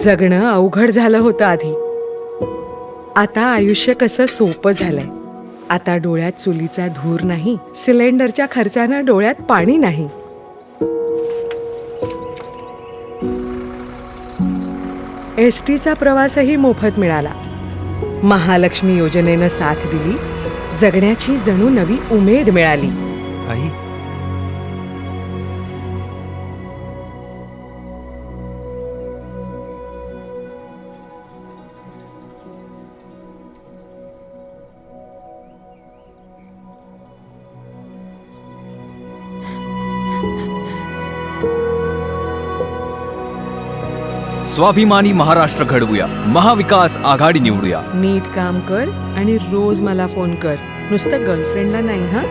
जगणं अवघड झालं होतं आधी. आता आयुष्य कसं सोपं झालंय. आता डोळ्यात चुलीचा धूर नाही, सिलेंडरच्या खर्चानं डोळ्यात पाणी नाही. एसटीचा प्रवासही मोफत मिळाला. महालक्ष्मी योजनेनं साथ दिली. जगण्याची जणू नवी उमेद मिळाली. आई, स्वाभिमानी महाराष्ट्र घडवूया, महाविकास आघाडी निवडूया. नीट काम कर आणि रोज मला फोन कर. नुसतं गर्लफ्रेंडला नाही, हा.